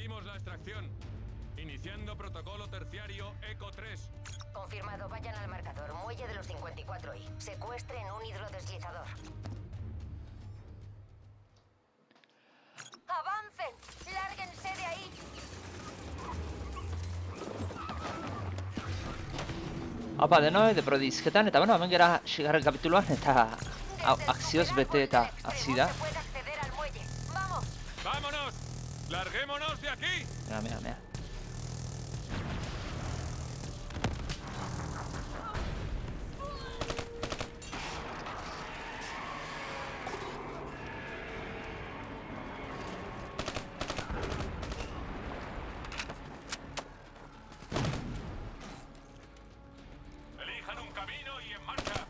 Recibimos la extracción. Iniciando protocolo terciario ECO 3. Confirmado, vayan al marcador. Muelle de los 54i. Secuestren un hidrodeslizador. ¡Avancen! ¡Lárguense de ahí! Apa, denoi, de prodizketan, eta bueno, hemen gera sigarren kapituluan, eta akzioz bete eta hasi da. ¡Vámonos! ¡Larguémonos de aquí! Mira, mira, mira. Elijan un camino y en marcha.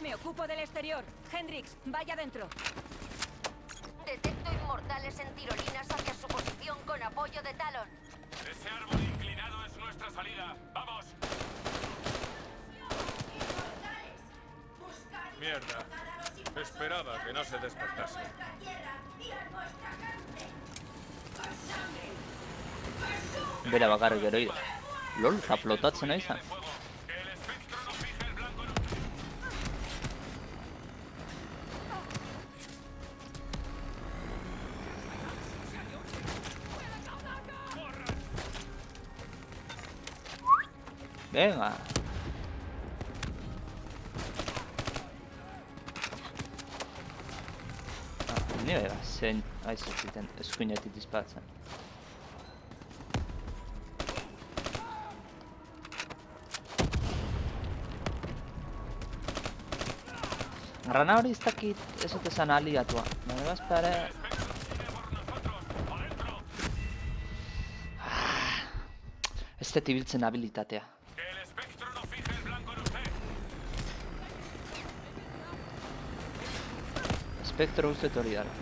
Me ocupo del exterior. Hendrix, vaya adentro. Detecto inmortales en tirolinas hacia su posición con apoyo de Talon. Ese árbol inclinado es nuestra salida. ¡Vamos! Mierda. Esperaba que no se despertase. Bera bakarrik gero ida. Lol, eta flotatzen nahi izan. Que el espectro no fije el blanco en... Venga. Nire zen aizu ziten eskuinetik dispatzen. Rana hori ez dakit ez dut esan aliatua. Baina bazpare... Ez dut ibiltzen habilitatea. Que el espectro no fije el blanco en usted. Spektro uste hori dara.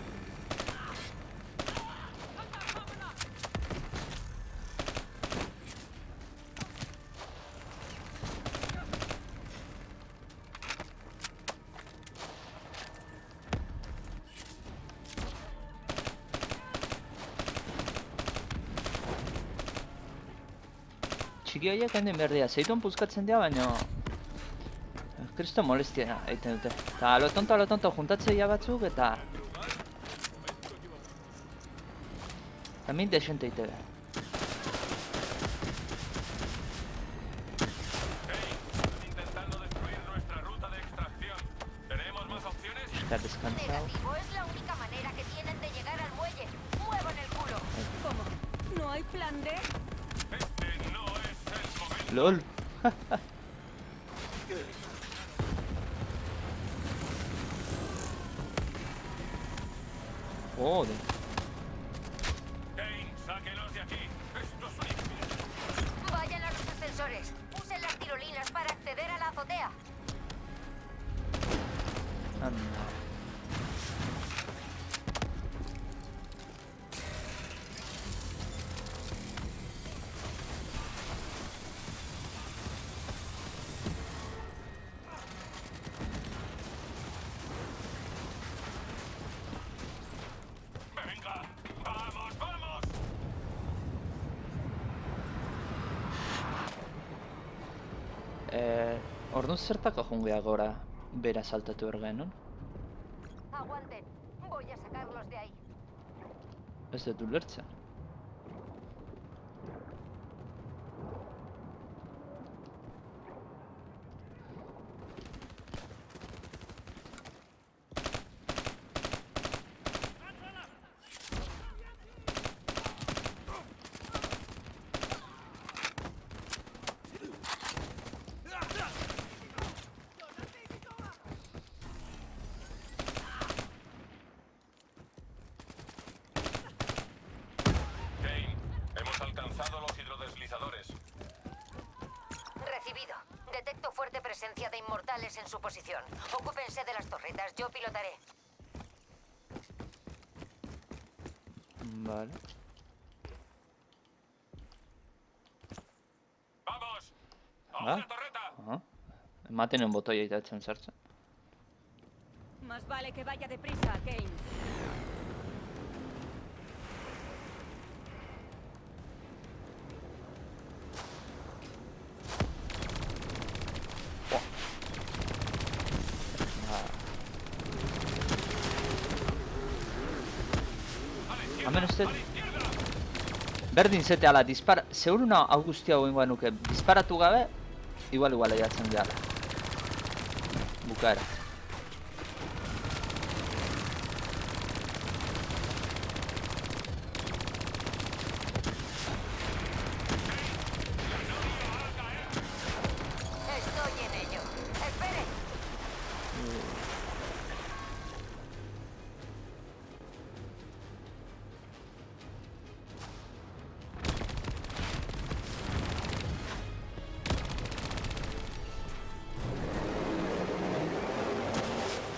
Txiki horiek hendien berdea, zeituen puzkatzen dira, baina... Kristo molestia egiten dute. Eta alo tonto juntatzeia batzuk eta... Hemin desente egite behar. Están intentando destruir nuestra ruta de extracción. ¿Tenemos más opciones? Está descansado. Negativo, es la única manera que tienen de llegar al muelle. ¡Muevan el culo! ¿Cómo? ¿No hay plan D? Este no es el momento. LOL. Joder. Kane, sáquenos de aquí. Esto es un infierno. Vayan a los ascensores. Usen las tirolinas para acceder a la azotea. Anda. Venga, vamos, vamos. Orduan zertako jungea gora bera saltatu ergen, Aguanten. Voy a sacarlos de ahí. Ez dut ulertzen. Kane, hemos alcanzado los hidrodeslizadores. Recibido. Detecto fuerte presencia de inmortales en su posición. Ocúpense de las torretas. Yo pilotaré. Vale. ¡Vamos! ¡A Ah. una torreta! Aha. Ematen un botoia itatzen sartzen. Más vale que vaya deprisa, Kane. Hemen uste... Berdin zete ala, dispara... Seguruna hau guztia goingoa nuke, disparatu gabe, igual aiatzen gehala. Bukaera. Estoy en ello. Espere.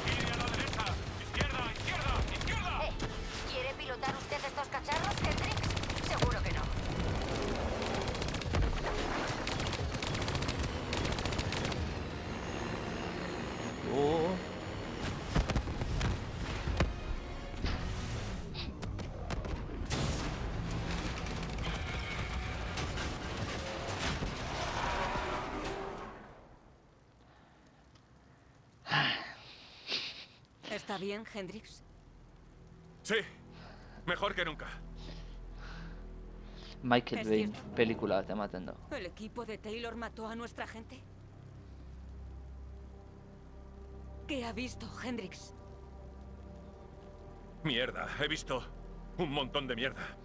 ¡Gire a la derecha! ¡Izquierda, izquierda, izquierda! ¿Quiere pilotar usted estos cacharros, Hendrix? Seguro que no. Oh. ¿Está bien, Hendrix? Sí, mejor que nunca. Michael Es Bain cierto. pelikula bat ematen du. ¿El equipo de Taylor mató a nuestra gente? ¿Qué ha visto, Hendrix? Mierda, he visto un montón de mierda.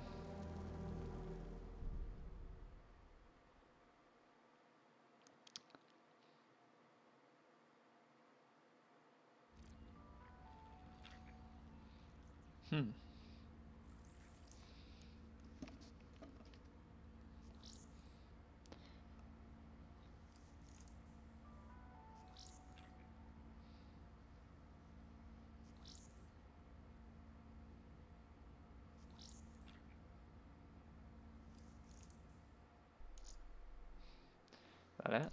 Vale.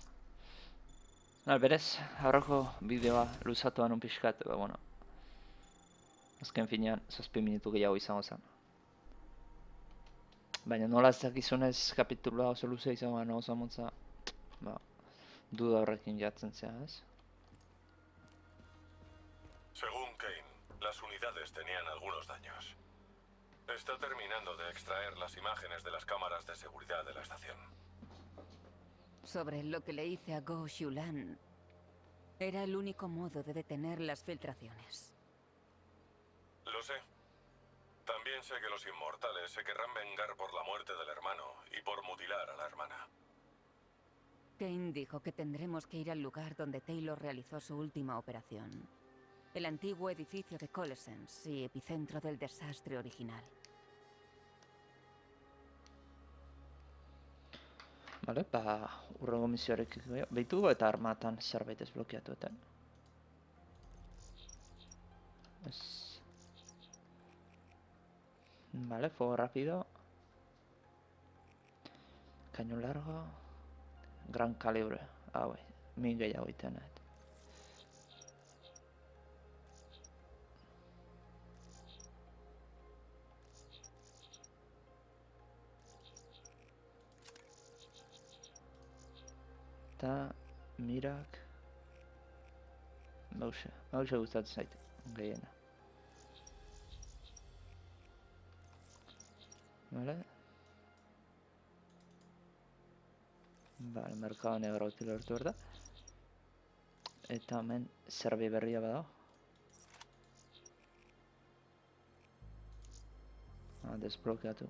Berez, aurreko bideoa luzatu anun pixkat, bueno. Azken finean, 7 minutu gehiago izango zen. Baina nola ez dakizunez kapitulua oso luze izango gana oso motza, duda horrekin jatzen zea, ez? Según Kane, las unidades tenían algunos daños. Está terminando de extraer las imágenes de las cámaras de seguridad de la estación. Sobre lo que le hice a Go Shulan. Era el único modo de detener las filtraciones. Lo sé. También sé que los inmortales se querrán vengar por la muerte del hermano y por mutilar a la hermana. Kane dijo que tendremos que ir al lugar donde Taylor realizó su última operación. El antiguo edificio de Coalescence y epicentro del desastre original. Vale, urrengo misioarekiko behitu eta armatan zerbait desblokeatuetan. Ez. Vale, fuego rápido. Cañón largo. Gran calibre. Bai, min gehiago iten nahi. Eta mirak Hauxe gustatzen zait, gehiena. Vale. Vale, merkado negro utilortu behar da. Eta hemen zerbi berria badago. Desblokeatu.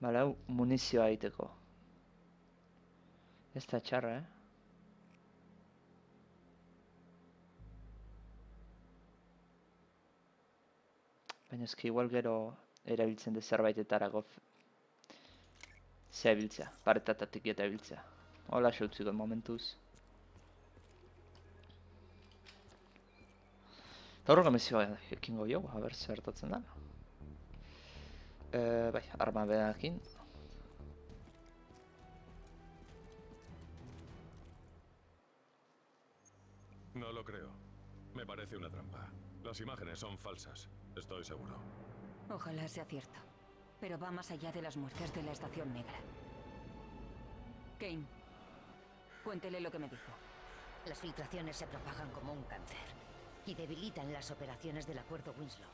Bale, hau munizioa egiteko. Ez da txarra, Baina eski igual gero erabiltzen de zerbaitetarako zea biltzea, paretatatik eta biltzea. Hola xautziko momentuz. Eta horreko misioa ekingo jo, haber zertatzen da. Bai, arma behakin. No lo creo. Me parece una trampa. Las imágenes son falsas, estoy seguro. Ojalá sea cierto. Pero va más allá de las muertes de la Estación Negra. Kane, cuéntele lo que me dijo. Las filtraciones se propagan como un cáncer y debilitan las operaciones del Acuerdo Winslow.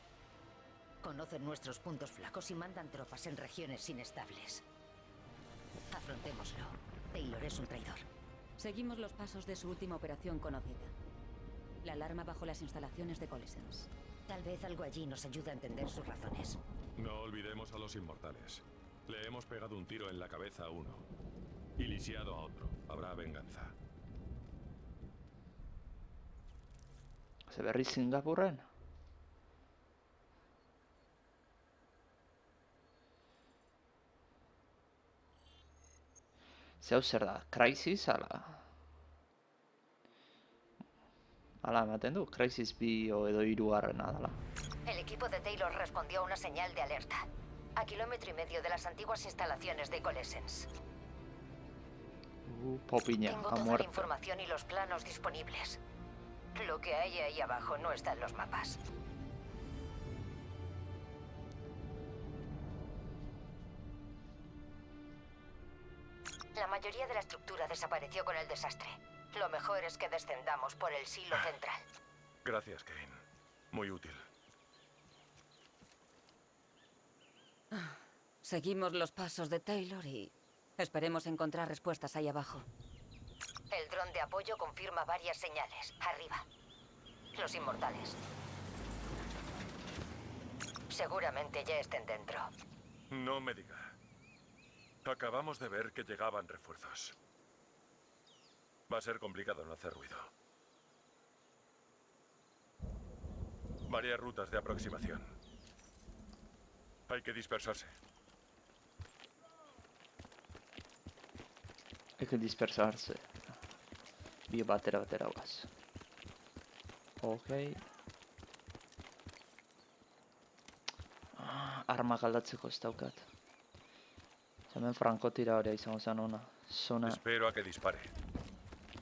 Conocen nuestros puntos flacos y mandan tropas en regiones inestables. Afrontémoslo. Taylor es un traidor. Seguimos los pasos de su última operación conocida. La alarma bajo las instalaciones de Coalescence. Tal vez algo allí nos ayude a entender sus razones. No olvidemos a los inmortales. Le hemos pegado un tiro en la cabeza a uno y lisiado a otro. Habrá venganza. Ze berriz Singapurren? Ze hau zer da? Crisis ala? Ala ematen du? Crisis 2 edo 3 dela. El equipo de Taylor respondió a una señal de alerta. A 1,5 km de las antiguas instalaciones de Coalescence. Popiña, Tengo a toda la muerte. información y los planos disponibles. Lo que hay ahí abajo no está en los mapas. La mayoría de la estructura desapareció con el desastre. Lo mejor es que descendamos por el silo central. Gracias, Kane. Muy útil. Seguimos los pasos de Taylor y esperemos encontrar respuestas ahí abajo. El dron de apoyo confirma varias señales. Arriba. Los inmortales. Seguramente ya estén dentro. No me diga. Acabamos de ver que llegaban refuerzos. Va a ser complicado no hacer ruido. Varias rutas de aproximación. Hay que dispersarse. Hay que dispersarse. Bi batera guaz. Ok. Armak aldatzeko ez daukat. Hemen frankotira hori izango zen ona. Zona Espero a que dispare.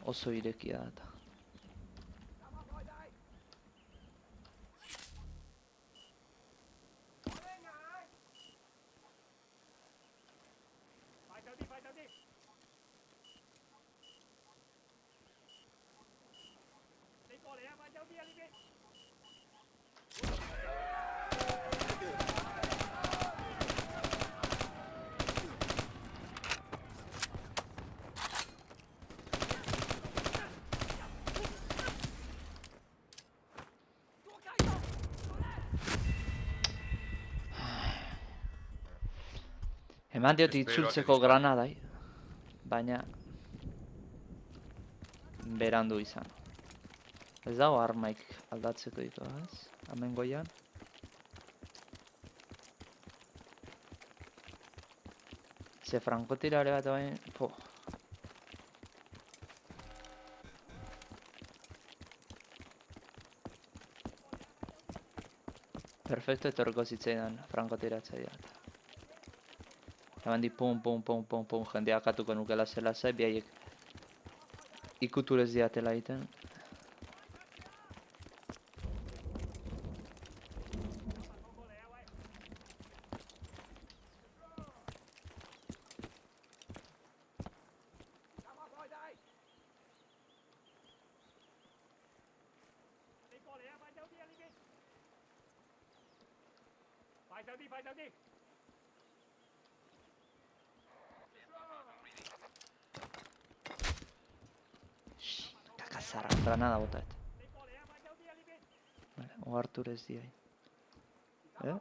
oso irekia da eta. Eman diot Espero a que itzultzeko dispare. granadai, baina berandu izan. Ez dago armaik aldatzeko ditu, ez? Hemen goian. Ze frankotirare bat bain... Po. Perfecto etorriko zitzaidan frankotiratzailea. Hemen di pum, jendea akatuko nukela zela zai, biaiek ikuturez diatela egiten. Kakazarra, granada bota eta. Vale, ohartu ez diai. Vale,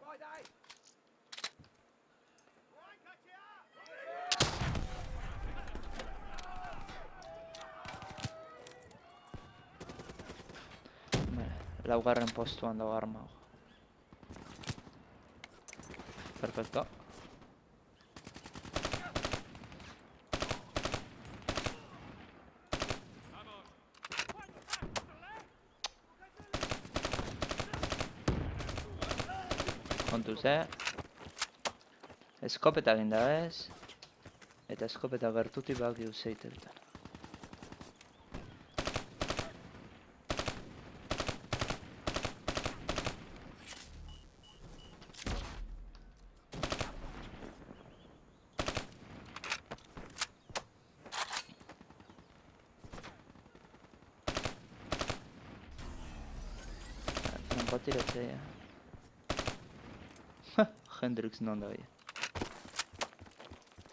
laugarren postuan dago arma hau. Perfecto. Kontuz, eskopeta egin da ez. Eta eskopeta gertutik bak diuzeite duten. tiratzailea. Hendrix non da bie.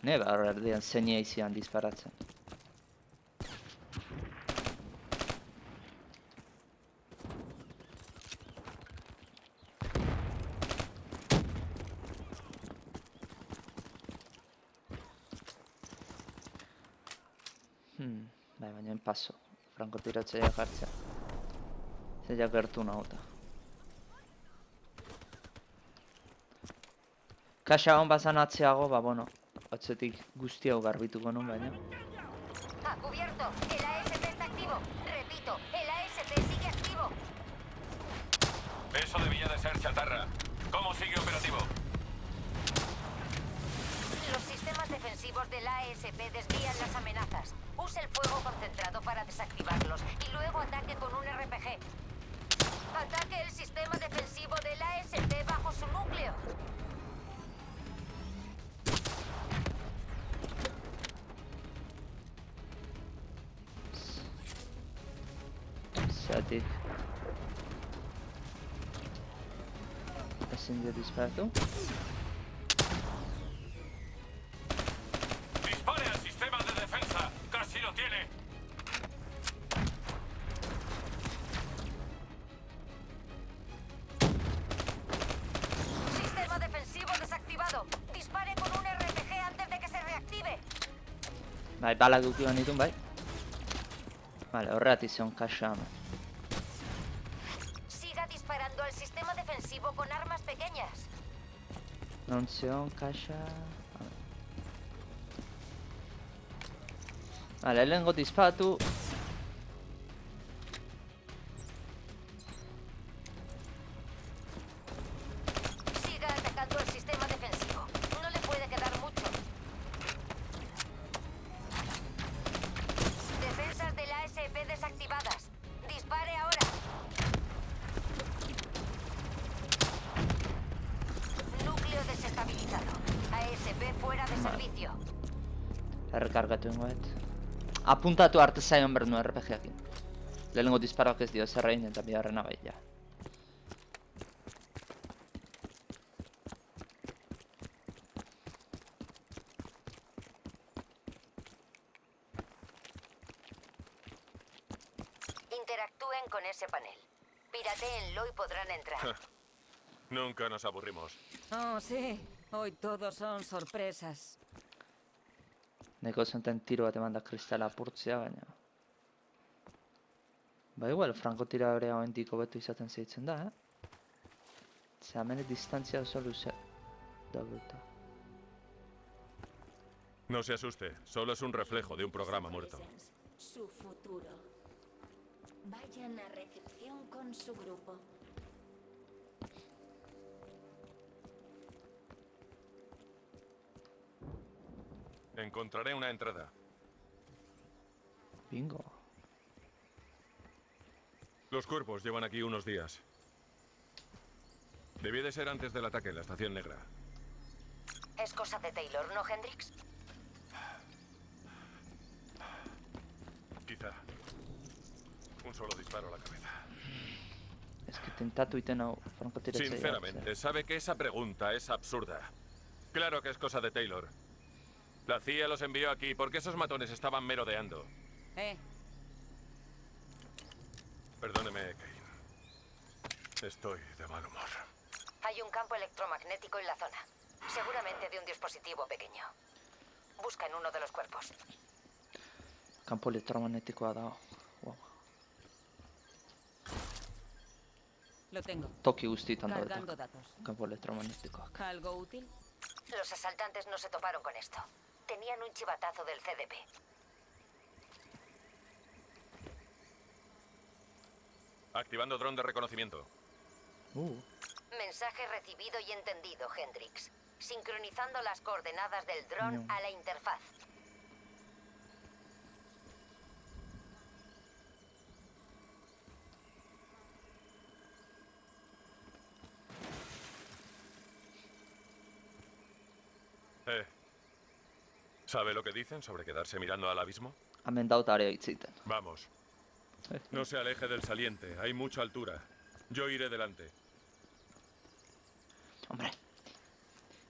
Ne behar erdian zeinia izian disparatzen. Bai, baina paso. Frankotiratzailea jartzea. Zeia gertu nahuta. Kaxa hon bazan atzeago, ba, bueno, atzetik guzti hau garbituko nun, baina. ¡A cubierto! ¡El ASP está activo! Repito, el ASP sigue activo. Eso debía de ser chatarra. ¿Cómo sigue operativo? Los sistemas defensivos del ASP desvían las amenazas. Use el fuego concentrado para desactivarlos y luego ataque con un RPG. Ataque el sistema defensivo del ASP bajo su núcleo. Zergatik. Ezin dio disparatu. ¡Dispare al sistema de defensa! ¡Casi lo tiene! Sistema defensivo desactivado. Dispare con un RPG antes de que se reactive. Bai, balak duki banitun, bai. Vale, horregatik zion kaxa ama. Siga disparando al sistema defensivo con armas pequeñas. Non zion kaxa... Vale, lehengo disparatu. Siga atacando al sistema defensivo. No le puede quedar mucho. Defensas del ASP desactivadas. Dispare ahora. Núcleo desestabilizado. ASP fuera de servicio. Errekargatu ingoet. Apuntatu arte zaion bernu RPG-akin. Lehengo disparoak ez dio zerrein eta bigarrena bai, ja. Interactúen con ese panel. Piratéenlo y podrán entrar. Nunca nos aburrimos. Oh, sí. Hoy todos son sorpresas. Neko zenten tiro bat eman da kristala apurtzea, baina... Ba, igual, frankotira hori hauentik hobetu izaten zeitzen da, Ze hemen distantzia oso luze daude. No se asuste, solo es un reflejo de un programa muerto. Su futuro. Vayan a recepción con su grupo. Encontraré una entrada. Bingo. Los cuerpos llevan aquí unos días. Debía de ser antes del ataque en la estación negra. Es cosa de Taylor, ¿no, Hendrix? Quizá. Un solo disparo a la cabeza. Ez que tentatu iten hau frankotiratzea. Sinceramente, sabe que esa pregunta es absurda. Claro que es cosa de Taylor. La CIA los envió aquí porque esos matones estaban merodeando. Perdóneme, Kane. Estoy de mal humor. Hay un campo electromagnético en la zona. Seguramente de un dispositivo pequeño. Busca en uno de los cuerpos. Kampo elektromagnetikoa dago. Wow. Lo tengo. Toki guztietan Cargando daude. datos. Kampo elektromagnetikoak. ¿Algo útil? Los asaltantes no se toparon con esto. Tenían un chivatazo del CDP. Activando dron de reconocimiento. Mensaje recibido y entendido, Hendrix. Sincronizando las coordenadas del dron No. a la interfaz. ¿Sabe lo que dicen sobre quedarse mirando al abismo? Hemen dauta area hitziten. Vamos. No se aleje del saliente, hay mucha altura. Yo iré delante. Hombre.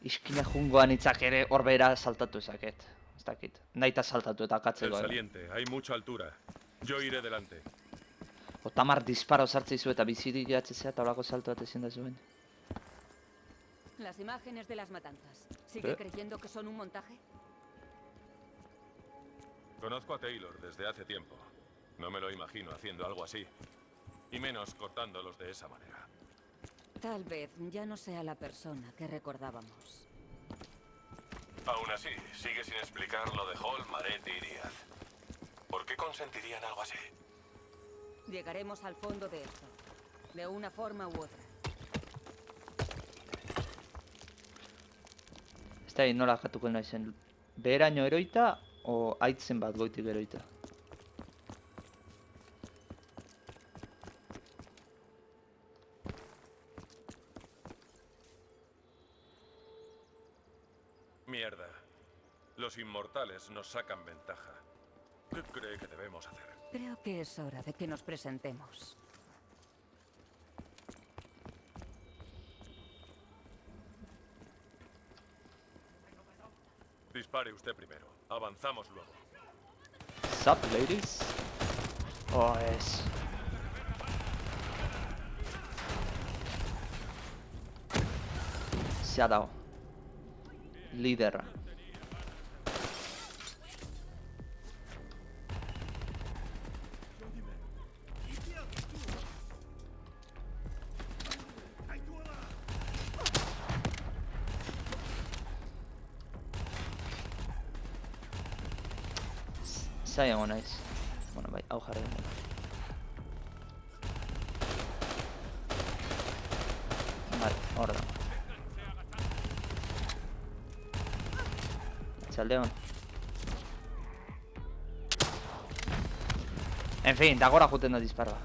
Iskina jungoan itzak ere horbera saltatu ezaket. Ez dakit. Naita saltatu eta El akatzeko. saliente, hay mucha altura. Yo iré delante. Otamar disparo sartzizu eta bizirik gatzezea eta holako salto bat ezin da zuen. Las imágenes de las matanzas. ¿Sigue ¿Eh? creyendo que son un montaje? Conozco a Taylor desde hace tiempo. No me lo imagino haciendo algo así. Y menos cortándolos de esa manera. Tal vez ya no sea la persona que recordábamos. Aún así, sigue sin explicar lo de Hall, Maretti y Díaz. ¿Por qué consentirían algo así? Llegaremos al fondo de esto. De una forma u otra. Ez da nola jatuko naizen. Beheraino eroita, o aitzen bat goitik eroita. Mierda. Los inmortales nos sacan ventaja. ¿Qué cree que debemos hacer? Creo que es hora de que nos presentemos. Dispare usted primero. Avanzamos luego. Sup, ladies? Oh, es. Se ha dado. Líder. Zaiago naiz. Bueno, bai, hau jarri dugu. Vale, hor da. Txaldeon. En fin, da gora juten da disparra.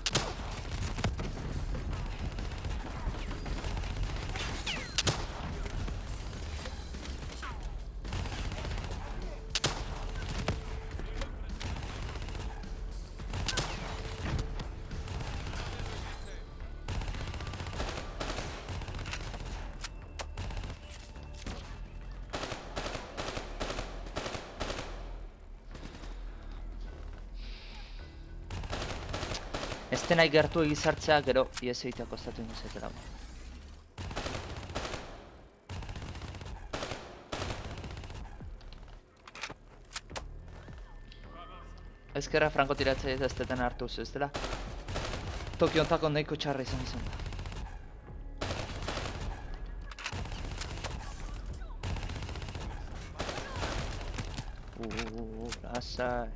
Ez nahi gertu egizartzea, gero ies egitea kostatu ingo zaitela. Ezkerra frankotiratzea ez deten hartuz, ez dela? Tokio ontako nahiko txarra izan da. Lasai.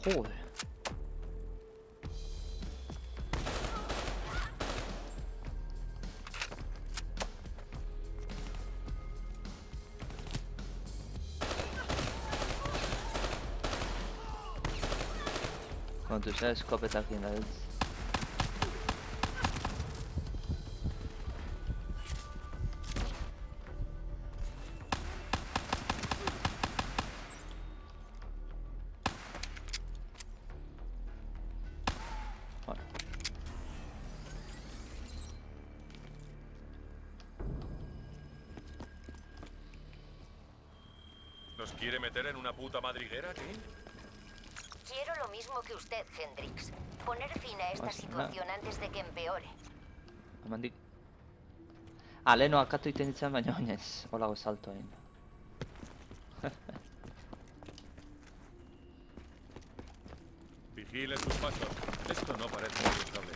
Joder. Kontuz, eskopetakin da dut. ¿Nos quiere meter en una puta madriguera, Kane? Quiero lo mismo que usted, Hendrix. Poner fin a esta situación antes de que empeore. Amandik. Leheno akatu iten ditzen, baina ez. Holago salto egin. Vigile sus pasos. Esto no parece muy estable.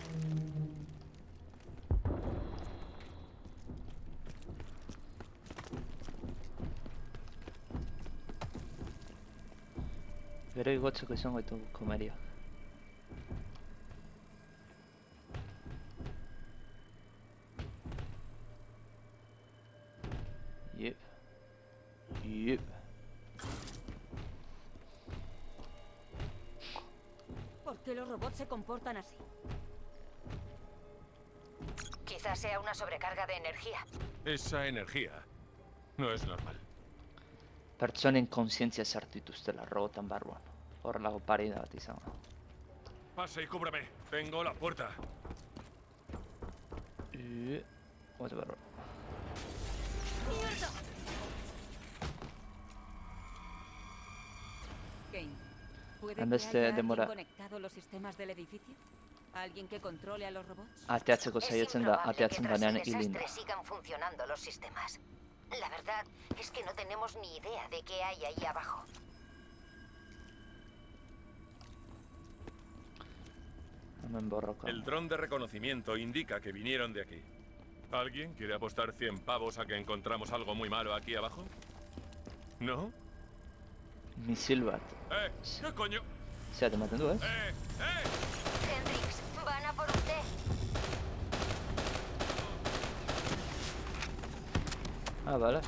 Gero igotzeko izango ditu komeria. Yep. Yep. ¿Por qué los robots se comportan así? Quizás sea una sobrecarga de energía. Esa energía no es normal. Pertsonen kontzientzia sartu dituztela robotan barruan. Horrelako parida bat izango da. Pasa y cúbrame. Tengo la puerta. Ote barruan. Kane, ¿puede En que vez de haya alguien demora- conectado los sistemas del edificio? ¿Alguien que controle a los robots? Ateatzeko Es saiatzen da, improbable ateatzen que tras danean el desastre hilinda. sigan funcionando los sistemas. La verdad es que no tenemos ni idea de qué hay ahí abajo. Hemen borroka. El dron de reconocimiento indica que vinieron de aquí. ¿Alguien quiere apostar 100 pavos a que encontramos algo muy malo aquí abajo? ¿No? Misil bat. ¿Qué coño? Zeat ematen du, ez? Hendrix, van a por usted. Ah, vale.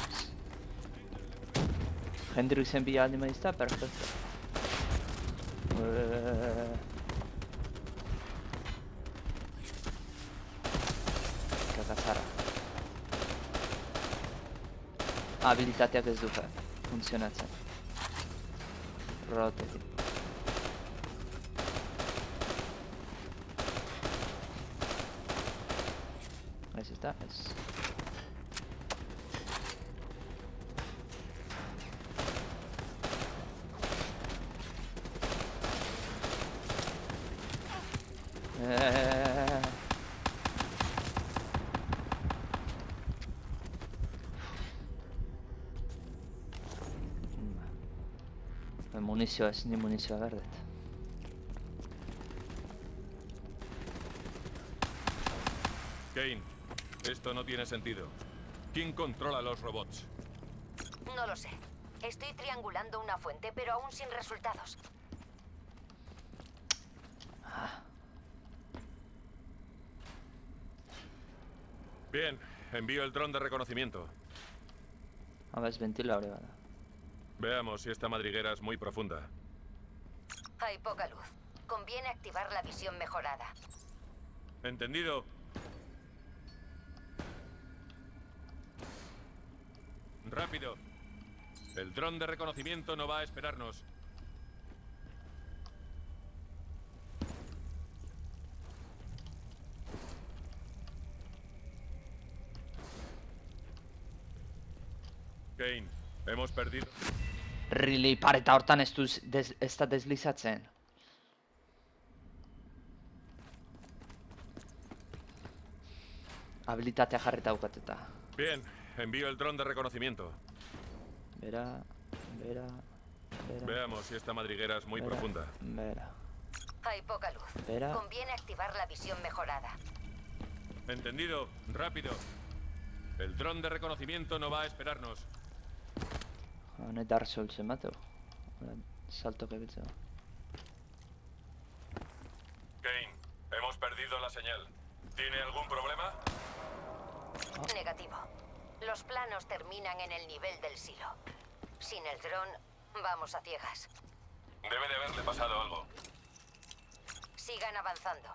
Hendrixen bila aldi maizta, perfecto. Kakazarra. Habilitateak ez dute funtzionatzen. Robotekin. Ez da, ez. Munizioa ez, ni munizioa berdet. Kane, esto no tiene sentido. ¿Quién controla los robots? No lo sé. Estoy triangulando una fuente, pero aún sin resultados. Bien, envío el dron de reconocimiento. Abez ventila hori bada. Veamos si esta madriguera es muy profunda. Hay poca luz. Conviene activar la visión mejorada. ¿Entendido? Rápido. El dron de reconocimiento no va a esperarnos. Kane, hemos perdido. Really, pareta hortan ez da deslizatzen. Habilitatea jarrita daukateta. Bien, envío el dron de reconocimiento. Bera. Veamos si esta madriguera es muy profunda. Bera. Hay poca luz. Espera. Conviene activar la visión mejorada. Entendido, rápido. El dron de reconocimiento no va a esperarnos. Honek Dark Souls emateu. Salto que biltzea. Kane, hemos perdido la señal. ¿Tiene algún problema? Negativo. Los planos terminan en el nivel del silo. Sin el dron, vamos a ciegas. Debe de haberle pasado algo. Sigan avanzando.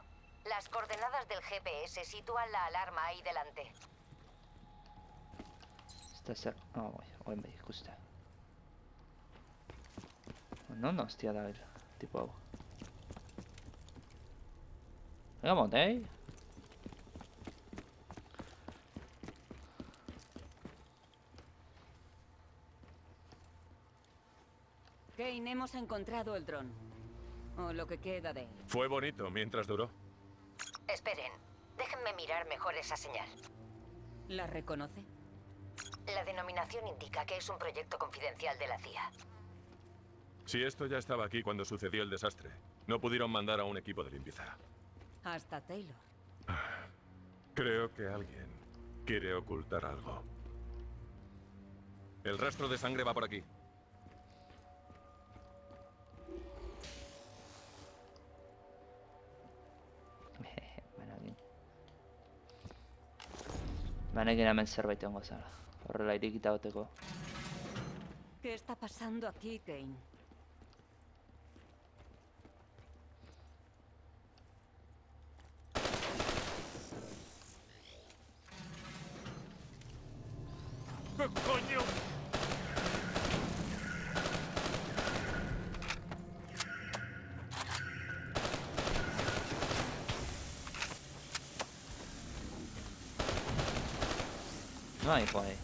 Las coordenadas del GPS sitúan la alarma ahí delante. Está zer... Oh, oen bai, ikustea. Non hostia da el tipo hau. Venga, montei. Kane, hemos encontrado el dron. O lo que queda de él. Fue bonito mientras duró. Esperen. Déjenme mirar mejor esa señal. ¿La reconoce? La denominación indica que es un proyecto confidencial de la CIA. Si esto ya estaba aquí cuando sucedió el desastre, no pudieron mandar a un equipo de limpieza. Hasta Taylor. Creo que alguien quiere ocultar algo. El rastro de sangre va por aquí. Banekin hemen zerbait egongo zara. Horrela irikita goteko. ¿Qué está pasando aquí, Kane? ¿Qué coño? No hay por ahí.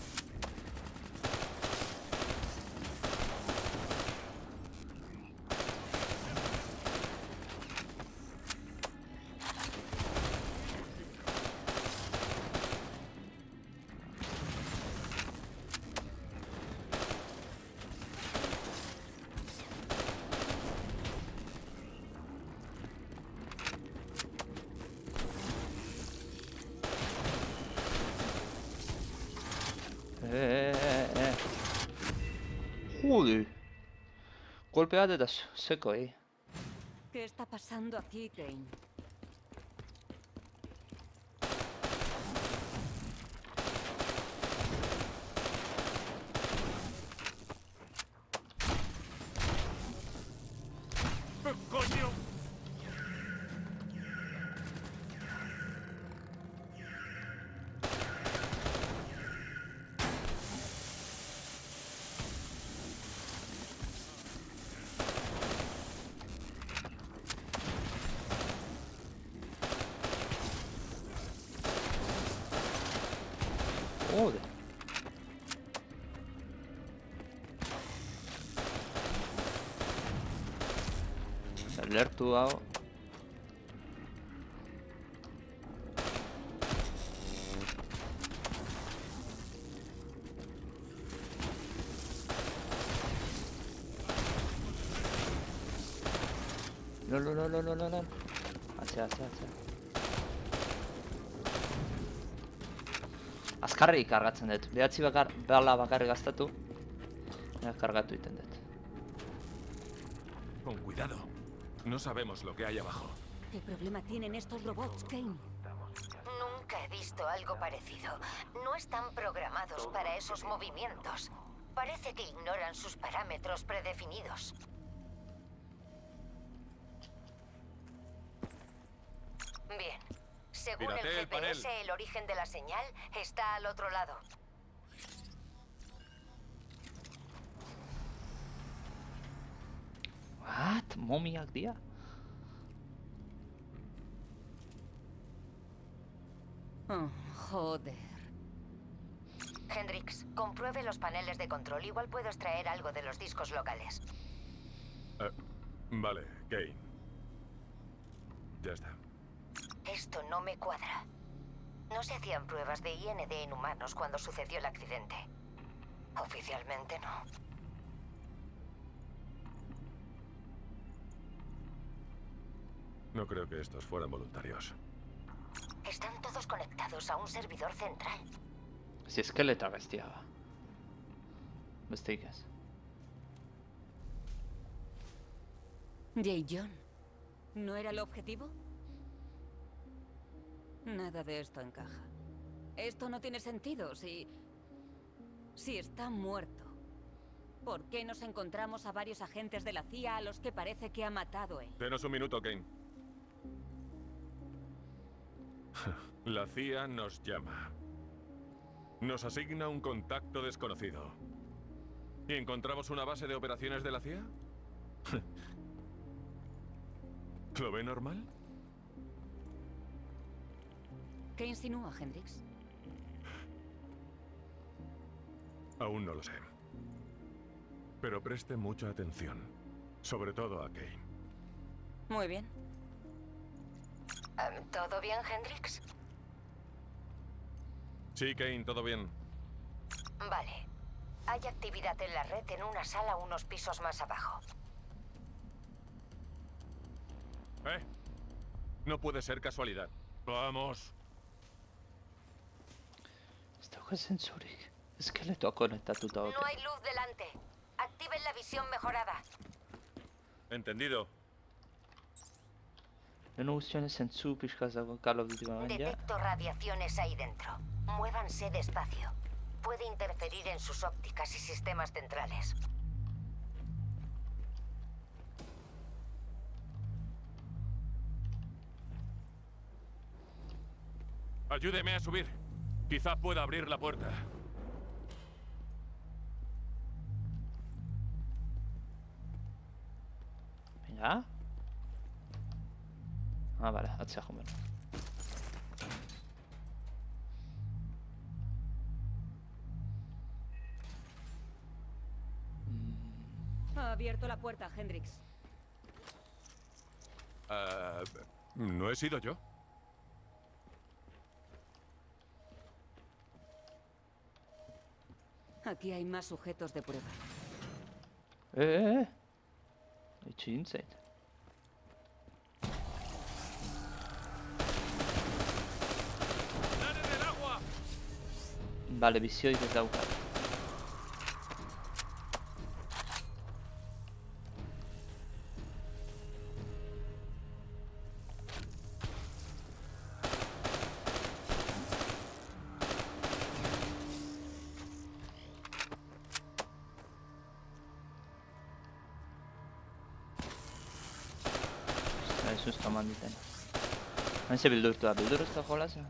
Joder. Golpea de seco ahí. ¿Qué está pasando aquí, Kane? Joder. Alertu hau. No. Atzea. Azkarri kargatzen dut. Behatzi bala bakarrik gastatu. Eta kargatu egiten dut. Con cuidado. No sabemos lo que hay abajo. ¿Qué problema tienen estos robots, Kane? Nunca he visto algo parecido. No están programados para esos movimientos. Parece que ignoran sus parámetros predefinidos. Bien. Según el Piratee el panel. GPS, el origen de la señal está al otro lado. What? Momiak dira? Oh, joder. Hendrix, compruebe los paneles de control. Igual puedo extraer algo de los discos locales. Vale, Kane. Ya está. Esto no me cuadra. No se hacían pruebas de IND en humanos cuando sucedió el accidente. Oficialmente no. No creo que estos fueran voluntarios. Están todos conectados a un servidor central. Si eskeleta bestia. Besterik ez. J. John, ¿no era el objetivo? Nada de esto encaja. Esto no tiene sentido si está muerto. ¿Por qué nos encontramos a varios agentes de la CIA a los que parece que ha matado él? Denos un minuto, Kane. La CIA nos llama. Nos asigna un contacto desconocido. ¿Y encontramos una base de operaciones de la CIA? ¿Lo ve normal? ¿Qué insinúa, Hendrix? Aún no lo sé. Pero preste mucha atención. Sobre todo a Kane. Muy bien. ¿Todo bien, Hendrix? Sí, Kane, todo bien. Vale. Hay actividad en la red en una sala unos pisos más abajo. No puede ser casualidad. ¡Vamos! Ez dauka zentzurik. Eskeletoa konektatuta No dute. hay luz delante. Activen la visión mejorada. Entendido. Lehen guztion ez zentzu pixkaz dago Call of Duty bamen ja. Detecto radiaciones ahí dentro. Muévanse despacio. Puede interferir en sus ópticas y sistemas centrales. Ayúdeme a subir. Quizá pueda abrir la puerta. Venga. Ah, vale, atzea joan behar. Ha abierto la puerta, Hendrix. ¿No he sido yo? Aquí hay más sujetos de prueba. Aici inside. ¡Están en el agua! Vale, bizioik ez daukat. Susto eman diten. Hain ze bildurtua, bilduruzko jolasa?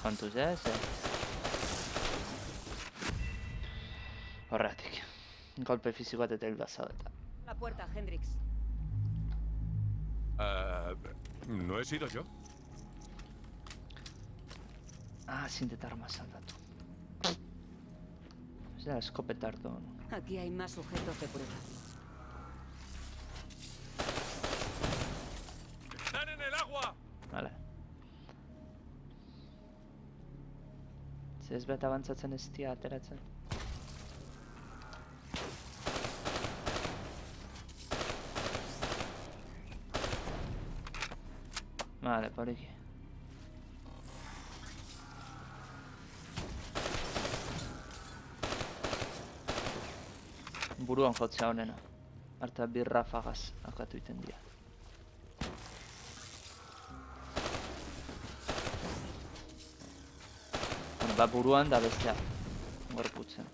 Kontuz ez? Horregatik. Golpe fisiko bat eta hilda zaudeta. La puerta, Hendrix. ¿No he sido yo? Ah, zinteta arma saldatu. Ez da eskopetartu. Aquí hay más sujetos de prueba. ¡Están en el agua! Hala. Ez bat abantzatzen ez dira ateratzen. Vale, poliki. Buruan jotzea honena. Arta bi rafagaz akatu iten dira. Ba buruan da bestea. Gorputzen.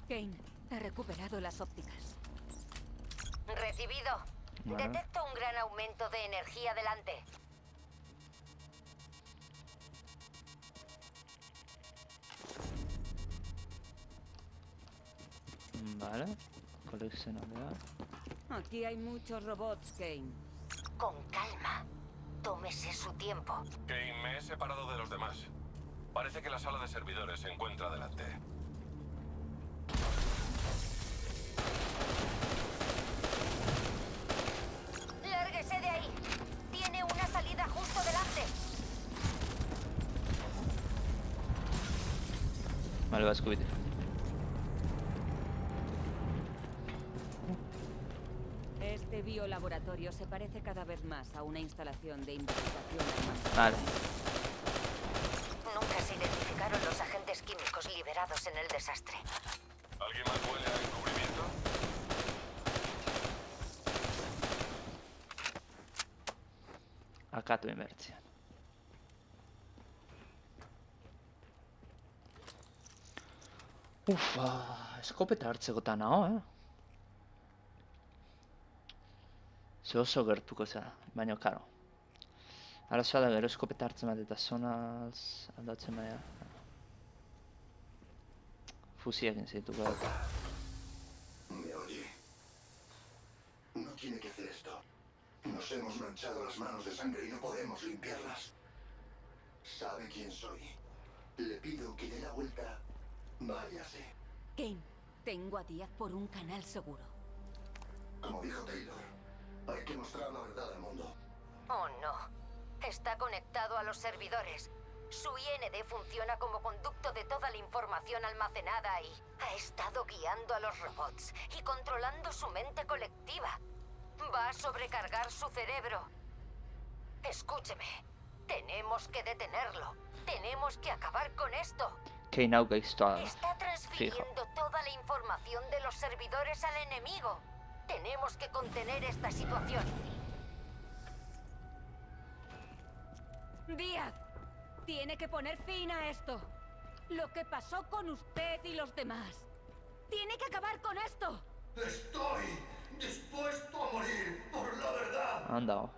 Kane, he recuperado las ópticas. Recibido. Vale. Detecto un gran aumento de energía delante. Vale. Coleccionador. Aquí hay muchos robots, Kane. Con calma. Tómese su tiempo. Kane, me he separado de los demás. Parece que la sala de servidores se encuentra delante. ¡Lárguese de ahí! Tiene una salida justo delante. Vale, va a Scooby. Este biolaboratorio se parece cada vez más a una instalación de investigación armada. Vale. Nunca se identificaron los agentes químicos liberados en el desastre. ¿Alguien más huele a encubrimiento? Akatu inbertzian. Ufa, eskopeta hartzekotan nago, Ze oso gertuko zara, baina karo. Arazoa da gero eskopeta hartzen bat eta zonaz aldatzen baina. Fusiak inzituko dut. Me oye. tiene que hacer esto. Nos hemos manchado las manos de sangre y no podemos limpiarlas. Sabe quién soy. Le pido que dé la vuelta. Váyase. Kane, tengo a Díaz por un canal seguro. Como dijo Taylor, hay que mostrar la verdad al mundo. Oh, no. Está conectado a los servidores. Su IND funciona como conducto de toda la información almacenada ahí. Ha estado guiando a los robots y controlando su mente colectiva. Va a sobrecargar su cerebro. Escúcheme. Tenemos que detenerlo. Tenemos que acabar con esto. Kane hau gaiztoa. Está transfiriendo toda la información de los servidores al enemigo. Tenemos que contener esta situación. Díaz, tiene que poner fin a esto. Lo que pasó con usted y los demás. Tiene que acabar con esto. Estoy dispuesto a morir por la verdad. Anda.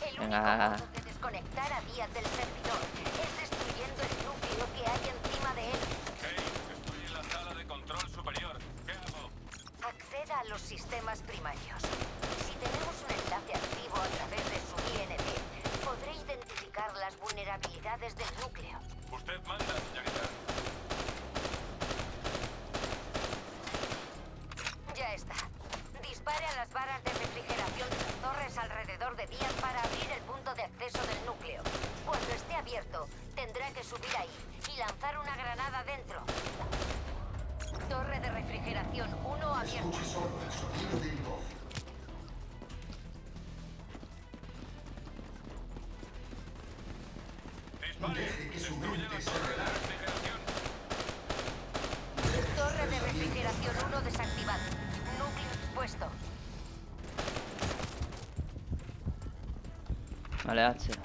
El único Venga. modo de desconectar a Díaz del servidor es destruyendo el núcleo que hay encima de él. Kane, estoy en la sala de control superior. ¿Qué hago? Acceda a los sistemas primarios. Si tenemos un enlace activo a través de su IND, podré identificar las vulnerabilidades del núcleo. Usted manda, señorita. Ya está. Dispare a las varas de refrigeración de las torres alrededor de Díaz para abrir el punto de acceso del núcleo. Cuando esté abierto, tendrá que subir ahí y lanzar una granada dentro. Torre de refrigeración 1 abierta. Escuche solo el sonido de mi voz. Dispare. Deje que su Destruye mente la se torre de relaje. refrigeración. Torre de refrigeración 1 desactivada. Núcleo expuesto. Vale, atzera.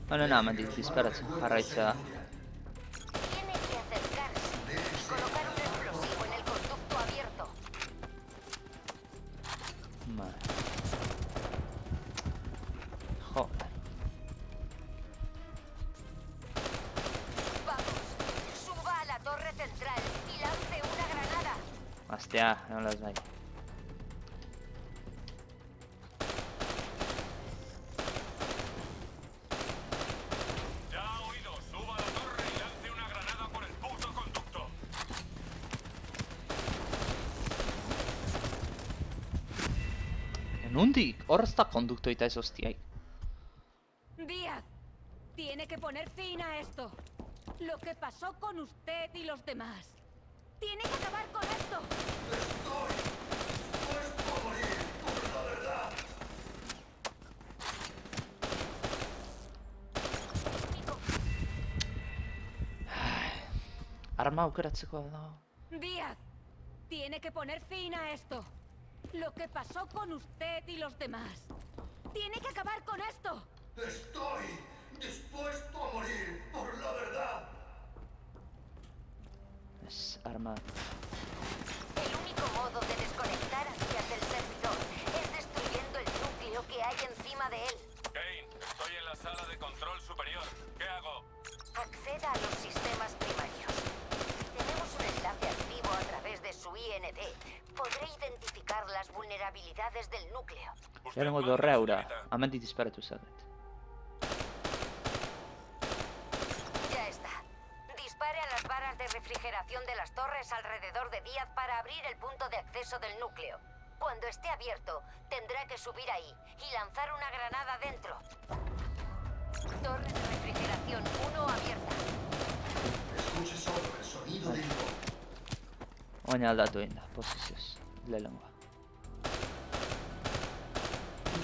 Bueno, nada, disparatzen, jarraitzea da. Tiene que acercarse y colocar un explosivo en el conducto abierto. Vale. Joder. Vamos, suba a la torre central y lance una granada. Astea, no las bai. Ya ha oído. Suba a la torre y lance una granada por el puto conducto. Nondik? Hor ez da kondukto eta ez hostiai. Díaz, tiene que poner fin a esto. Lo que pasó con usted y los demás. Tiene que acabar con esto. Estoy dispuesto a morir por la verdad. Arma aukeratzeko dago. Díaz, tiene que poner fin a esto. Lo que pasó con usted y los demás. Tiene que acabar con esto. Estoy dispuesto a morir por la verdad. Ez, arma. El único modo de desconectar a Díaz del servidor es destruyendo el núcleo que hay encima de él. Kane, estoy en la sala de control superior. ¿Qué hago? Acceda a los sistemas primarios. Si tenemos un enlace activo a través de su IND, podré identificar las vulnerabilidades del núcleo. Usted Lehenengo manda, dorrea ura. señorita. Hemendik disparatu zaket. Ya está. Dispare a las varas de refrigeración de las torres alrededor de Díaz para abrir el punto de acceso del núcleo. Cuando esté abierto, tendrá que subir ahí y lanzar una granada dentro. Torre de refrigeración 1 abierta. Escuche solo el sonido de mi voz. Oin aldatu egin da, posizioz. Lehenengoa.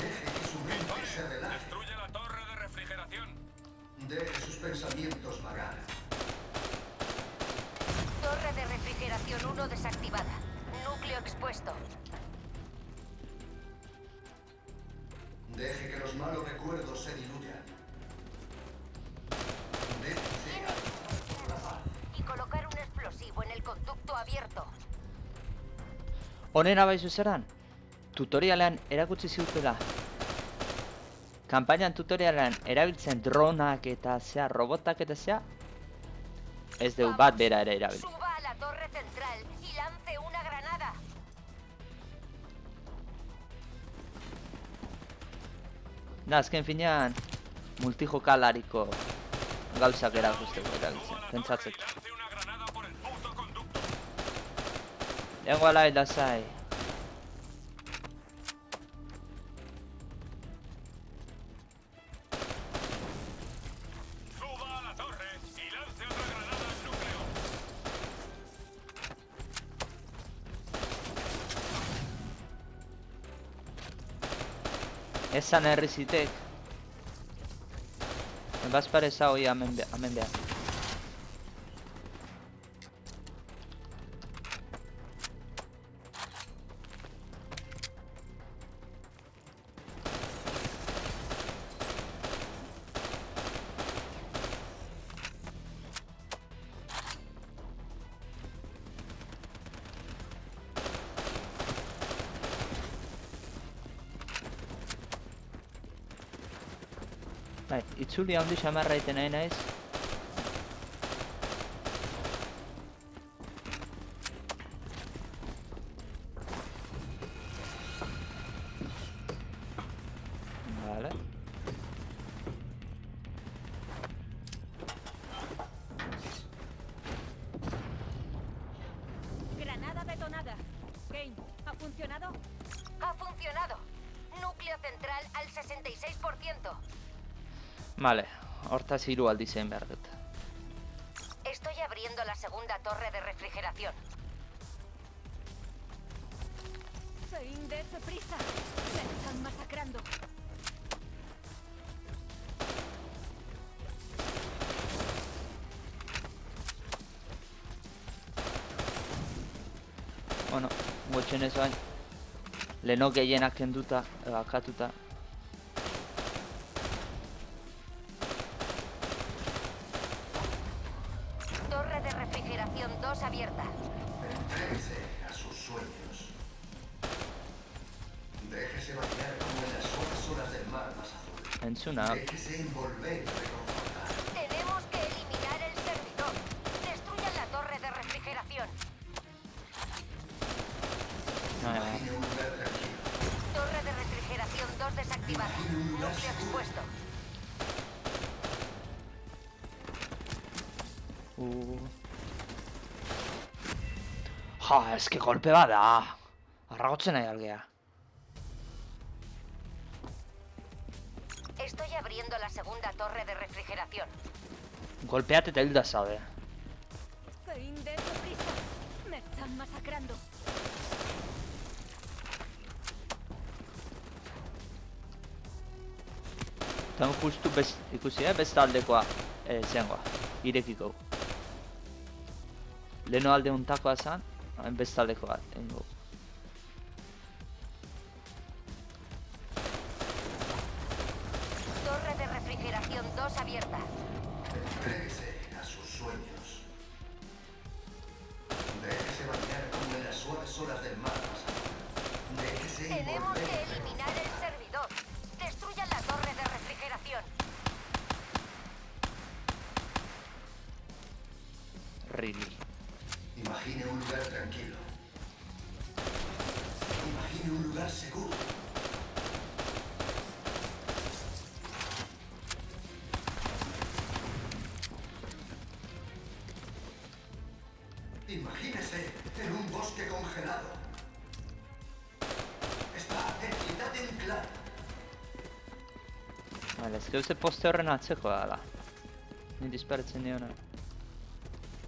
Deje que su mente se relaje. Destruye la torre de refrigeración. Deje sus pensamientos vagar. Torre de refrigeración 1 desactivada. Núcleo expuesto. Deje que los malos recuerdos se diluyan. Deje la paz. Y colocar un explosivo en el conducto abierto. Honera baizu zer dan? Tutorialean erakutsi zutela. Kanpainan tutorialean erabiltzen dronak eta zea, robotak eta zea. Ez deu bat bera ere erabili. Suba a la torre central y Da, azken finean multijokalariko gauzak erakusteko erabiltzen, pentsatzet. Lance una granada por el puto conducto. Lehengo alai lasai. Suba a la torre y lance otra granada al núcleo. Esan herrizitek. Bazpareza hoi hemen behar. Bai, itzuli handi xamarra iten nahi naiz. Vale. Granada detonada. Kane, ¿ha funcionado? Ha funcionado. Núcleo central al 66%. Vale, hortaz hiru aldi zen behar dut. Estoy abriendo la segunda torre de refrigeración. Kane, dese prisa. Me están masacrando. Bueno, gutxenez bain. Leheno gehienak kenduta, akatuta. Torre de refrigeración 2 abierta. Entréguese a sus sueños. Déjese bañar como en las suaves olas del mar más azul. Entzuna. Déjese envolver y reconfortar. Tenemos que eliminar el servidor. Destruyan la torre de refrigeración. Imagine un lugar tranquilo. Torre de refrigeración 2 desactivada. Núcleo expuesto. Ja, eske golpe bada. Arragotzen nahi algea. Estoy abriendo la segunda torre de refrigeración. Golpeat eta hilda zaude. Kane, dese prisa. Me están masacrando. Eta justu ikusi, bestaldekoa zengoa, irekiko. Leheno alde untakoa zan, bestaldekoa engo. Torre de refrigeración 2 abierta. Entréguese a sus sueños. Déjese bañar como en las suaves olas del mar más azul. Déjese Tenemos envolver que y eliminar el servidor. Destruyan la torre de refrigeración. Really. Imagine un lugar tranquilo. Imagine un lugar seguro. Imagínese en un bosque congelado. Está en mitad de un claro. Vale, eske uste poste horren atzekoa dala. Ni disparatzen diona.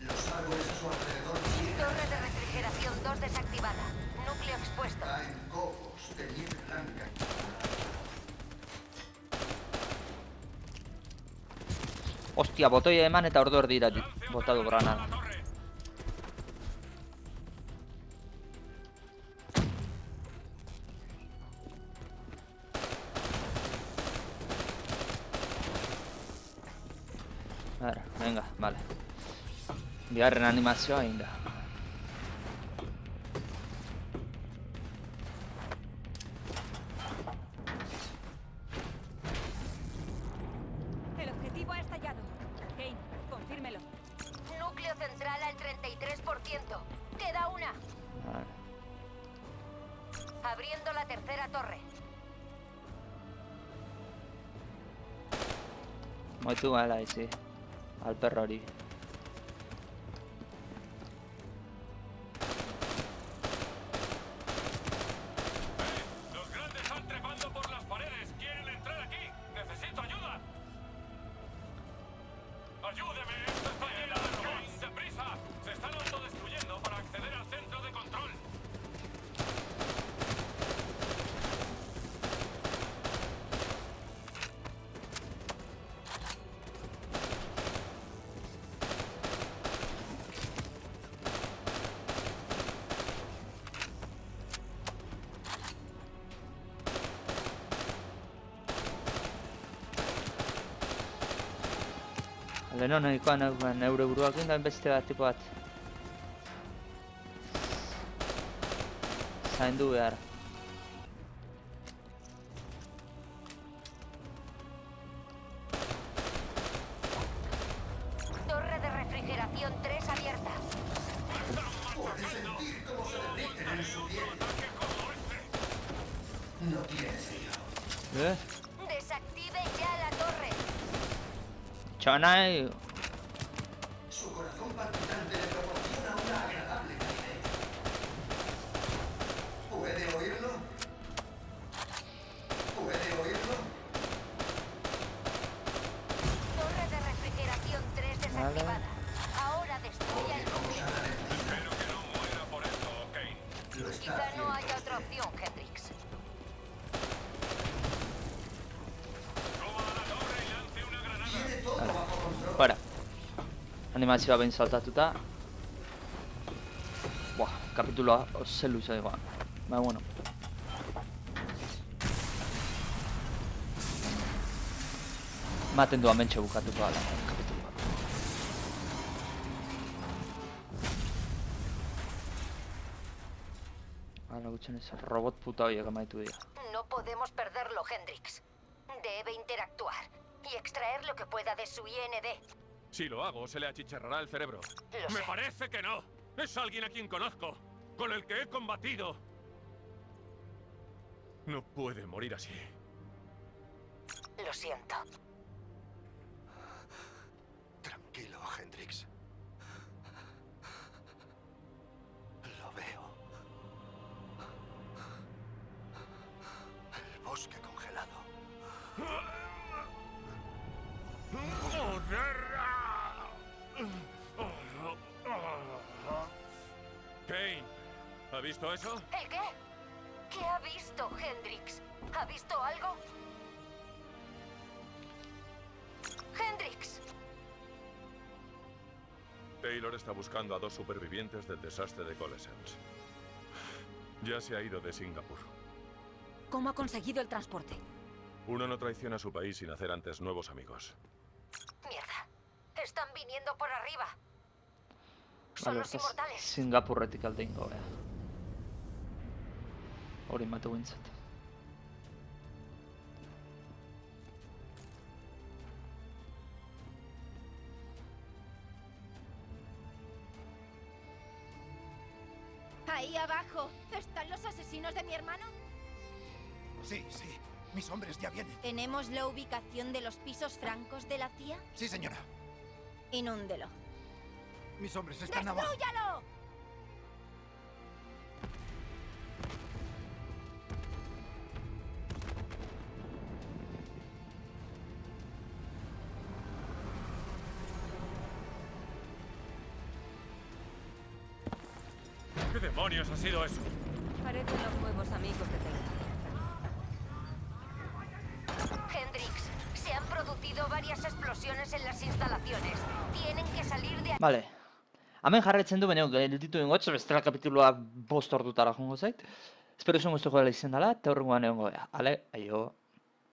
Los árboles a su alrededor Torre de refrigeración 2 desactivada. Núcleo expuesto. caen copos de nieve blanca. Ostia, botoia eman eta ordu erdira botadu granada. Torre. Ara, venga, vale. Bigarren animazioa egin da. El objetivo ha estallado. Kane, confírmelo. Núcleo central al 33%. Queda una. Vale. Abriendo la tercera torre. Moitu gala izi. Alperro hori. ¡Los grandes están trepando por las paredes! ¡Quieren entrar aquí! ¡Necesito ayuda! ¡Ayúdeme! ¡Esto está lleno de robots! ¡Deprisa! ¡Se están autodestruyendo para acceder al centro de control! Leheno nahikoa neure buruakin gain beste bat tipo bat. Zaindu behar. Torre de refrigeración 3 abierta. Puedes sentir cómo se derriten en su piel. No tiene frío. Desactive ya la torre. Chonai. Su corazón palpitante le proporciona una agradable calidez. ¿Puede oírlo? ¿Puede oírlo? Torre de refrigeración 3 desactivada. Ahora destruya el núcleo. Espero que no muera por esto, Kane. Lo está Quizá no haciendo. haya otra opción, Hendrix. Suba a la torre y lance una granada. Tiene todo bajo control. Para. Animazioa behin saltatuta. Buah, kapituloa oso luze dagoa. Baina, bueno. Ematen du amentxe bukatuko ala kapituloa. Hala gutxenez, robot puta horiek amaitu dira. No podemos perderlo, Hendrix. Debe interactuar y extraer lo que pueda de su IND. Si lo hago, se le achicharrará el cerebro. Lo ¡Me sé. parece que no! ¡Es alguien a quien conozco! ¡Con el que he combatido! No puede morir así. Lo siento. Tranquilo, Hendrix. Lo veo. El bosque congelado. Kane, ¿ha visto eso? ¿El qué? ¿Qué ha visto, Hendrix? ¿Ha visto algo? ¡Hendrix! Taylor está buscando a 2 supervivientes del desastre de Coalescence. Ya se ha ido de Singapur. ¿Cómo ha conseguido el transporte? Uno no traiciona a su país sin hacer antes nuevos amigos. Mierda. Están viniendo por arriba. Son Bale, los hortaz, inmortales. Singapurretik alde ingo, bea. Hori matu bintzat. Ahí abajo, ¿están los asesinos de mi hermano? Sí, sí. Mis hombres ya vienen. ¿Tenemos la ubicación de los pisos francos de la CIA? Sí, señora. Inúndelo. Mis hombres están abajo. ¡Destrúyalo! ¿Qué demonios ha sido eso? Parecen los nuevos amigos de Taylor. Hendrix, se han producido varias explosiones en las instalaciones. Tienen que salir de... Bale. Hemen jarraitzen du, baina gelditu ingotz, bestela kapituloa 5 ordutara jongo zait. Espero zuen guztuko dela izan dela, eta horrengoan egongo dela. Ale, aio.